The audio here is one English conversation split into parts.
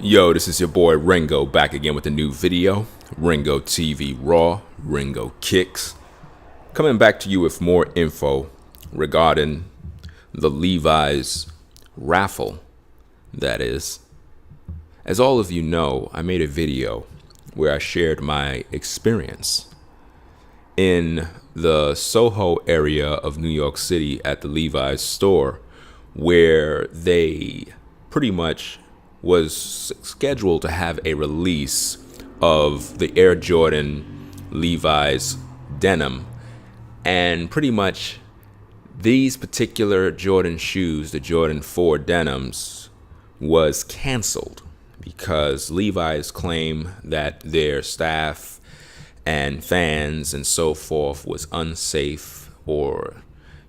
Yo, this is your boy Ringo back again with a new video. Ringo TV Raw, Ringo Kicks. Coming back to you with more info regarding the Levi's Raffle, that is. As all of you know, I made a video where I shared my experience in the Soho area of New York City at the Levi's store, where they pretty much was scheduled to have a release of the Air Jordan Levi's Denim. And pretty much these particular Jordan shoes, the Jordan 4 Denims, was canceled because Levi's claim that their staff and fans and so forth was unsafe, or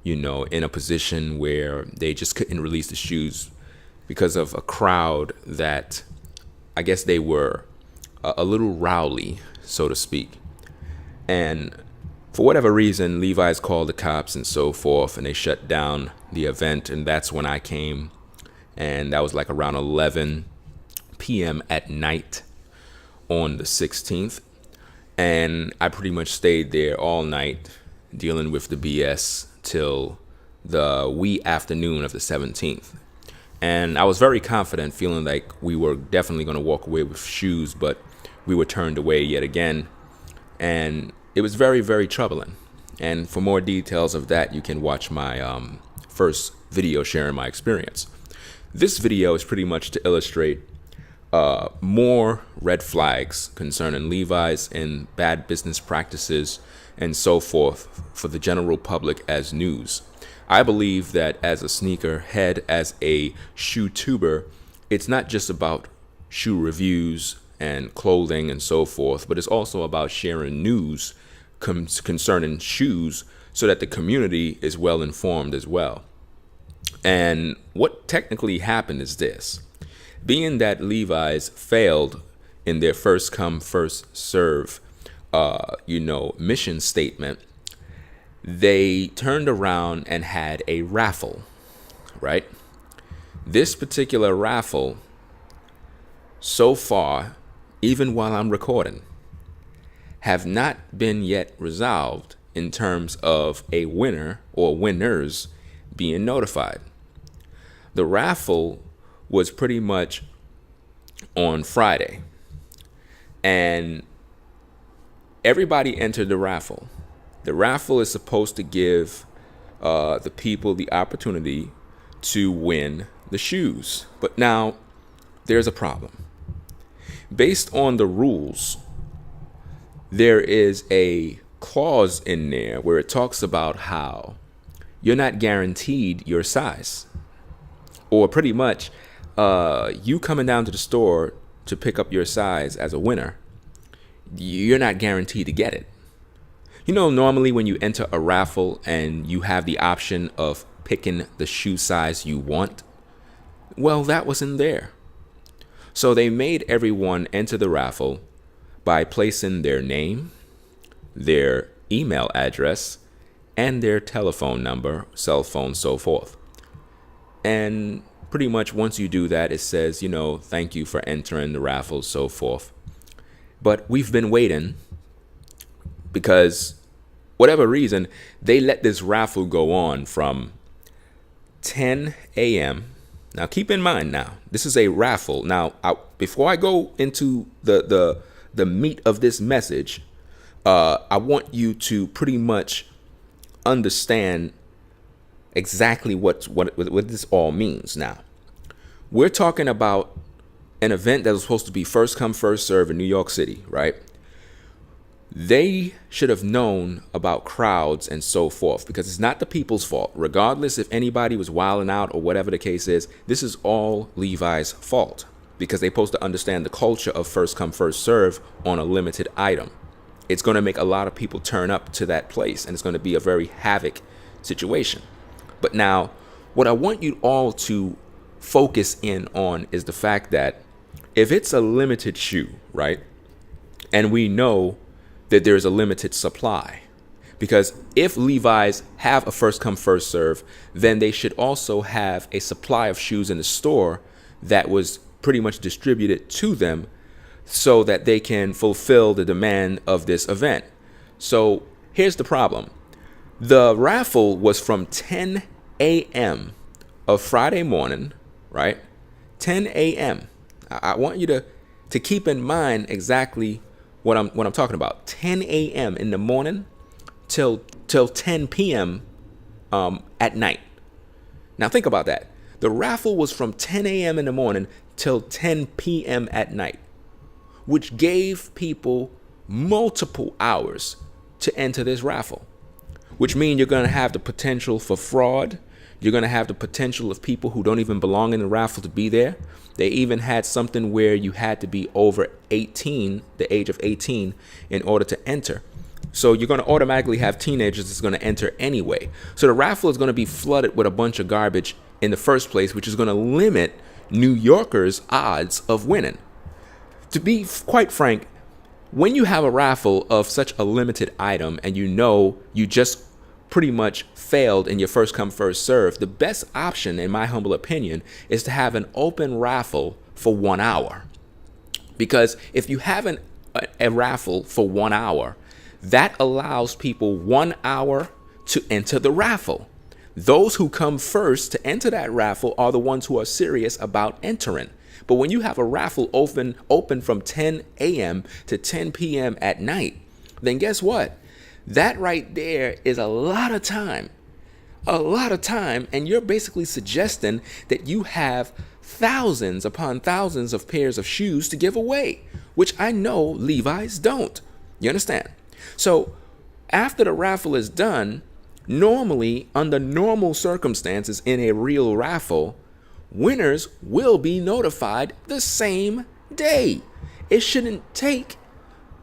in a position where they just couldn't release the shoes because of a crowd that I guess they were a little rowdy, so to speak. And for whatever reason, Levi's called the cops and so forth, and they shut down the event. And that's when I came, and that was like around 11 p.m. at night on the 16th. And I pretty much stayed there all night dealing with the BS till the wee afternoon of the 17th. And I was very confident, feeling like we were definitely going to walk away with shoes, but we were turned away yet again. And it was very, very troubling. And for more details of that, you can watch my first video sharing my experience. This video is pretty much to illustrate more red flags concerning Levi's and bad business practices and so forth for the general public as news. I believe that as a sneaker head, as a shoe tuber, it's not just about shoe reviews and clothing and so forth, but it's also about sharing news concerning shoes so that the community is well informed as well. And what technically happened is this: being that Levi's failed in their first come, first serve, mission statement, they turned around and had a raffle, right? This particular raffle, so far, even while I'm recording, have not been yet resolved in terms of a winner or winners being notified. The raffle was pretty much on Friday, and everybody entered the raffle. The raffle is supposed to give the people the opportunity to win the shoes. But now there's a problem. Based on the rules, there is a clause in there where it talks about how you're not guaranteed your size. Or pretty much you coming down to the store to pick up your size as a winner, you're not guaranteed to get it. Normally when you enter a raffle and you have the option of picking the shoe size you want, well, that wasn't there. So they made everyone enter the raffle by placing their name, their email address, and their telephone number, cell phone, so forth. And pretty much once you do that, it says, thank you for entering the raffle, so forth. But we've been waiting because whatever reason, they let this raffle go on from 10 a.m. Now, keep in mind now, this is a raffle. Now, before I go into the meat of this message, I want you to pretty much understand exactly what this all means. Now, we're talking about an event that was supposed to be first come, first serve in New York City, right? They should have known about crowds and so forth, because it's not the people's fault. Regardless if anybody was wilding out or whatever the case is, this is all Levi's fault, because they're supposed to understand the culture of first come, first serve on a limited item. It's going to make a lot of people turn up to that place, and it's going to be a very havoc situation. But now, what I want you all to focus in on is the fact that if it's a limited shoe, right, and we know that there's a limited supply, because if Levi's have a first come, first serve, then they should also have a supply of shoes in the store that was pretty much distributed to them so that they can fulfill the demand of this event. So here's the problem. The raffle was from 10 a.m. of Friday morning, right? 10 a.m. I want you to keep in mind exactly what I'm talking about. 10 a.m. in the morning till 10 p.m. At night. Now think about that. The raffle was from 10 a.m. in the morning till 10 p.m. at night, which gave people multiple hours to enter this raffle, which means you're going to have the potential for fraud. You're going to have the potential of people who don't even belong in the raffle to be there. They even had something where you had to be over 18, the age of 18, in order to enter. So you're going to automatically have teenagers that's going to enter anyway. So the raffle is going to be flooded with a bunch of garbage in the first place, which is going to limit New Yorkers' odds of winning. To be quite frank, when you have a raffle of such a limited item and you know you just pretty much failed in your first come first serve, the best option, in my humble opinion, is to have an open raffle for 1 hour. Because if you have a raffle for 1 hour, that allows people 1 hour to enter the raffle. Those who come first to enter that raffle are the ones who are serious about entering. But when you have a raffle open from 10 a.m. to 10 p.m. at night, then guess what? That right there is a lot of time. And you're basically suggesting that you have thousands upon thousands of pairs of shoes to give away, which I know Levi's don't. You understand? So after the raffle is done, normally, under normal circumstances in a real raffle, winners will be notified the same day. It shouldn't take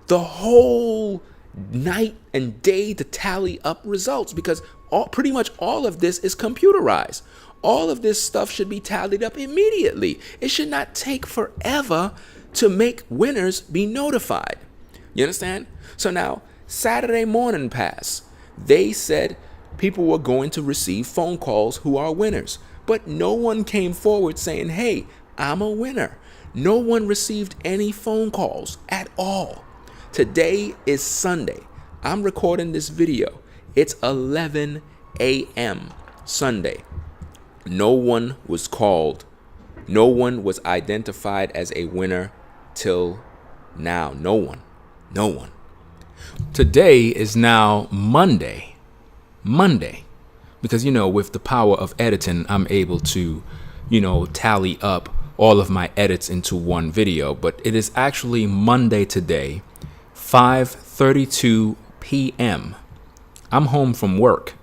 the whole night and day to tally up results, because pretty much all of this is computerized. All of this stuff should be tallied up immediately. It should not take forever to make winners be notified. You understand? So now, Saturday morning passed. They said people were going to receive phone calls who are winners, but no one came forward saying, hey, I'm a winner. No one received any phone calls at all. Today is Sunday. I'm recording this video. It's 11 a.m. Sunday. No one was called. No one was identified as a winner till now. No one. Today is now Monday. Because, with the power of editing, I'm able to, tally up all of my edits into one video. But it is actually Monday today, 5:32 p.m. I'm home from work,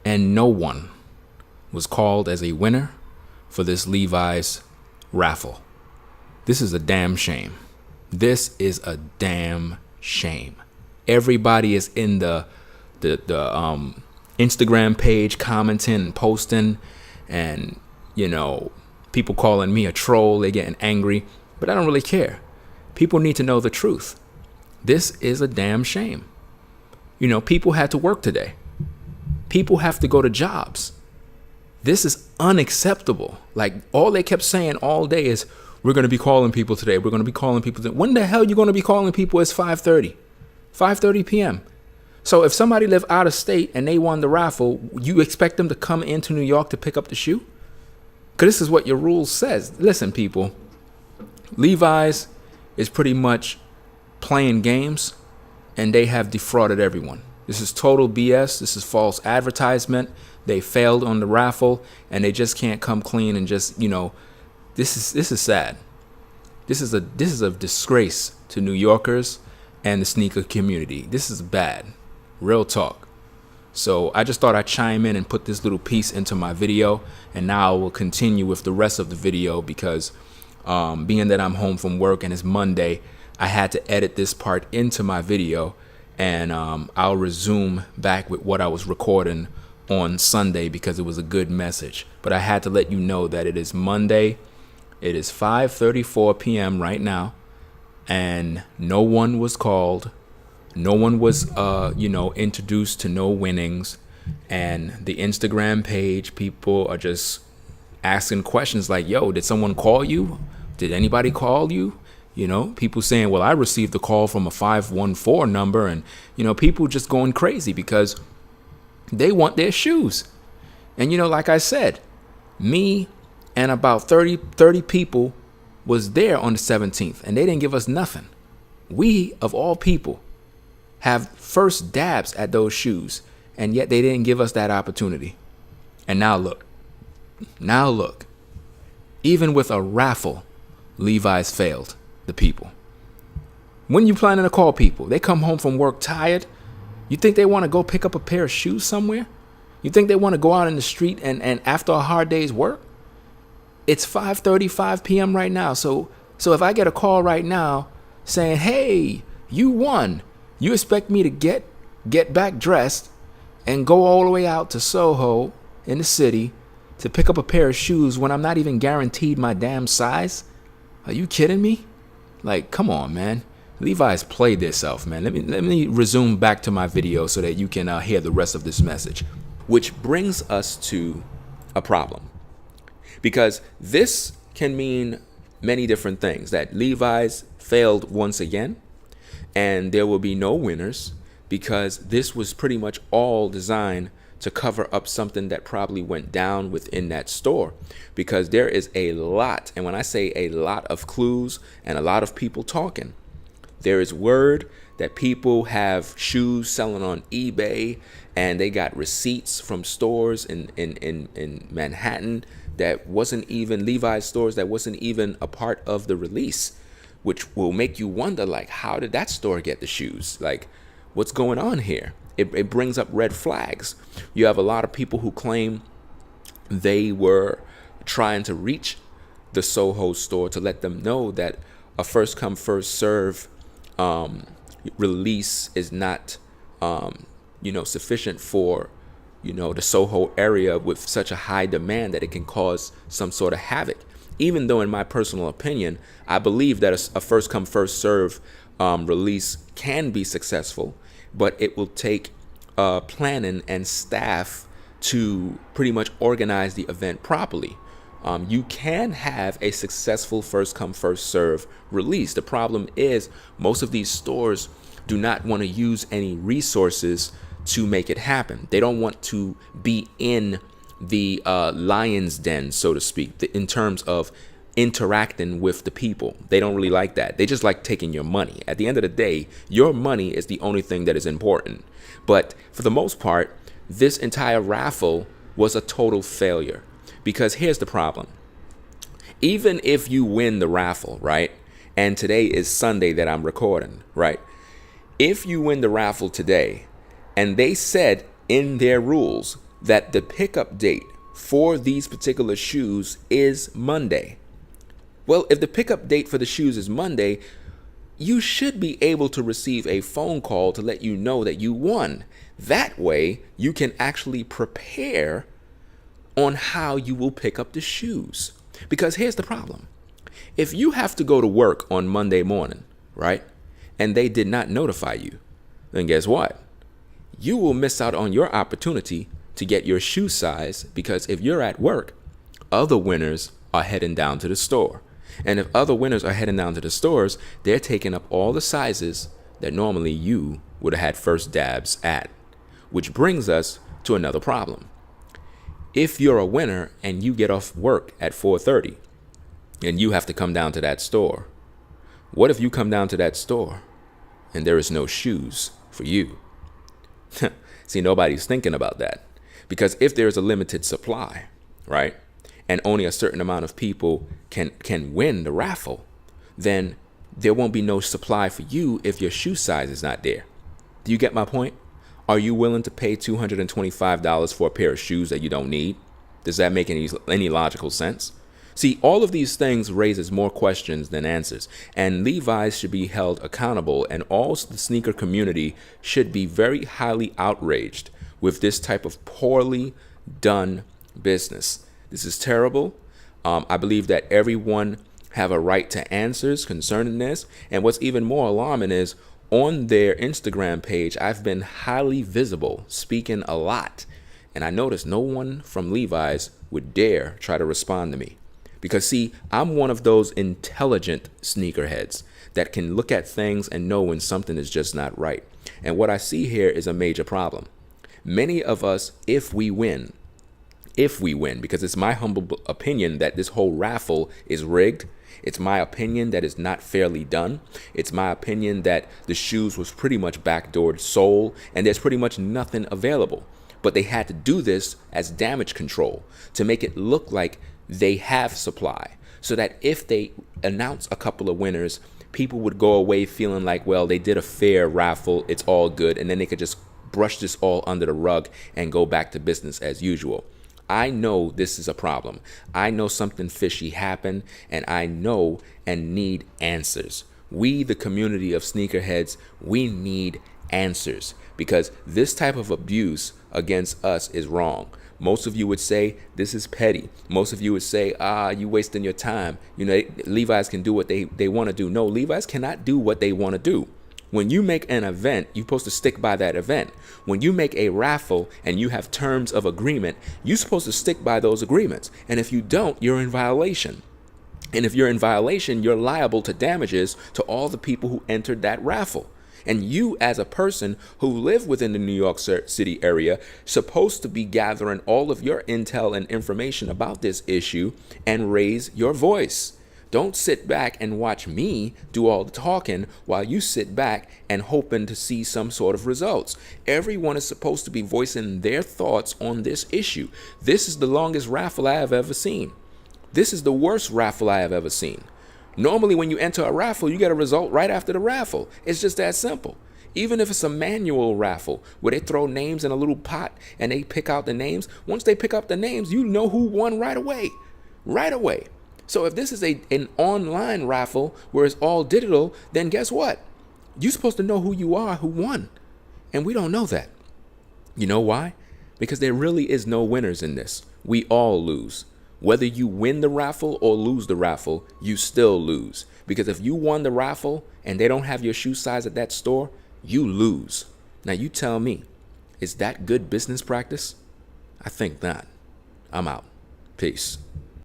and no one was called as a winner for this Levi's raffle. This is a damn shame. This is a damn shame. Everybody is in the Instagram page commenting and posting, and people calling me a troll. They're getting angry, but I don't really care. People need to know the truth. This is a damn shame. People had to work today. People have to go to jobs. This is unacceptable. Like, all they kept saying all day is, we're going to be calling people today. We're going to be calling people today. When the hell are you going to be calling people? It's 5:30 p.m. So if somebody live out of state and they won the raffle, you expect them to come into New York to pick up the shoe? Because this is what your rules says. Listen, people, Levi's is pretty much playing games, and they have defrauded everyone. This is total BS. This is false advertisement. They failed on the raffle, and they just can't come clean and just, this is sad. This is a disgrace to New Yorkers and the sneaker community. This is bad. Real talk. So I just thought I'd chime in and put this little piece into my video, and now I will continue with the rest of the video because being that I'm home from work and it's Monday, I had to edit this part into my video, and I'll resume back with what I was recording on Sunday because it was a good message. But I had to let you know that it is Monday. It is 5:34 p.m. right now, and no one was called. No one was, introduced to no winnings. And the Instagram page, people are just asking questions like, yo, did someone call you Did anybody call you? You know, people saying, well, I received a call from a 514 number, and, you know, people just going crazy because they want their shoes. And, you know, like I said, me and about 30 people was there on the 17th, and they didn't give us nothing. We, of all people, have first dabs at those shoes, and yet they didn't give us that opportunity. And now look, even with a raffle, Levi's failed the people. When you planning to call people, they come home from work tired. You think they want to go pick up a pair of shoes somewhere? You think they want to go out in the street and after a hard day's work? It's 5:35 p.m. right now. So if I get a call right now saying, hey, you won, you expect me to get back dressed and go all the way out to Soho in the city to pick up a pair of shoes when I'm not even guaranteed my damn size? Are you kidding me? Like, come on, man. Levi's played themselves, man. Let me resume back to my video so that you can hear the rest of this message. Which brings us to a problem. Because this can mean many different things. That Levi's failed once again, and there will be no winners, because this was pretty much all designed to cover up something that probably went down within that store, because there is a lot, and when I say a lot of clues and a lot of people talking, there is word that people have shoes selling on eBay, and they got receipts from stores in Manhattan that wasn't even Levi's stores, that wasn't even a part of the release, which will make you wonder, like, how did that store get the shoes? Like, what's going on here? It brings up red flags. You have a lot of people who claim they were trying to reach the Soho store to let them know that a first come, first serve release is not, sufficient for, the Soho area with such a high demand that it can cause some sort of havoc. Even though, in my personal opinion, I believe that a first come, first serve release can be successful, but it will take planning and staff to pretty much organize the event properly. You can have a successful first come, first serve release. The problem is most of these stores do not want to use any resources to make it happen. They don't want to be in the lion's den, so to speak, in terms of interacting with the people. They don't really like that. They just like taking your money. At the end of the day, your money is the only thing that is important. But for the most part, this entire raffle was a total failure. Because here's the problem. Even if you win the raffle, right? And today is Sunday that I'm recording, right? If you win the raffle today, and they said in their rules that the pickup date for these particular shoes is Monday. Well, if the pickup date for the shoes is Monday, you should be able to receive a phone call to let you know that you won. That way, you can actually prepare on how you will pick up the shoes. Because here's the problem. If you have to go to work on Monday morning, right, and they did not notify you, then guess what? You will miss out on your opportunity to get your shoe size, because if you're at work, other winners are heading down to the store. And if other winners are heading down to the stores, they're taking up all the sizes that normally you would have had first dabs at. Which brings us to another problem. If you're a winner and you get off work at 4:30 and you have to come down to that store, what if you come down to that store and there is no shoes for you? See, nobody's thinking about that. Because if there's a limited supply, right, and only a certain amount of people can win the raffle, then there won't be no supply for you if your shoe size is not there. Do you get my point? Are you willing to pay $225 for a pair of shoes that you don't need? Does that make any logical sense? See, all of these things raises more questions than answers, and Levi's should be held accountable, and all the sneaker community should be very highly outraged with this type of poorly done business. This is terrible. I believe that everyone have a right to answers concerning this, and what's even more alarming is on their Instagram page, I've been highly visible, speaking a lot, and I noticed no one from Levi's would dare try to respond to me. Because see, I'm one of those intelligent sneakerheads that can look at things and know when something is just not right. And what I see here is a major problem. Many of us, if we win, because it's my humble opinion that this whole raffle is rigged. It's my opinion that it's not fairly done. It's my opinion that the shoes was pretty much backdoored sold and there's pretty much nothing available. But they had to do this as damage control to make it look like they have supply, so that if they announce a couple of winners, people would go away feeling like, well, they did a fair raffle, it's all good, and then they could just brush this all under the rug and go back to business as usual. I know this is a problem. I know something fishy happened, and I know and need answers. We, the community of sneakerheads, we need answers, because this type of abuse against us is wrong. Most of you would say this is petty. Most of you would say, you wasting your time. You know, Levi's can do what they want to do. No, Levi's cannot do what they want to do. When you make an event, you're supposed to stick by that event. When you make a raffle and you have terms of agreement, you're supposed to stick by those agreements. And if you don't, you're in violation. And if you're in violation, you're liable to damages to all the people who entered that raffle. And you, as a person who live within the New York City area, supposed to be gathering all of your intel and information about this issue and raise your voice. Don't sit back and watch me do all the talking while you sit back and hoping to see some sort of results. Everyone is supposed to be voicing their thoughts on this issue. This is the longest raffle I have ever seen. This is the worst raffle I have ever seen. Normally, when you enter a raffle, you get a result right after the raffle. It's just that simple. Even if it's a manual raffle where they throw names in a little pot and they pick out the names, once they pick up the names, you know who won right away. Right away. So if this is an online raffle where it's all digital, then guess what? You're supposed to know who you are, who won. And we don't know that. You know why? Because there really is no winners in this. We all lose. Whether you win the raffle or lose the raffle, you still lose. Because if you won the raffle and they don't have your shoe size at that store, you lose. Now you tell me, is that good business practice? I think not. I'm out. Peace.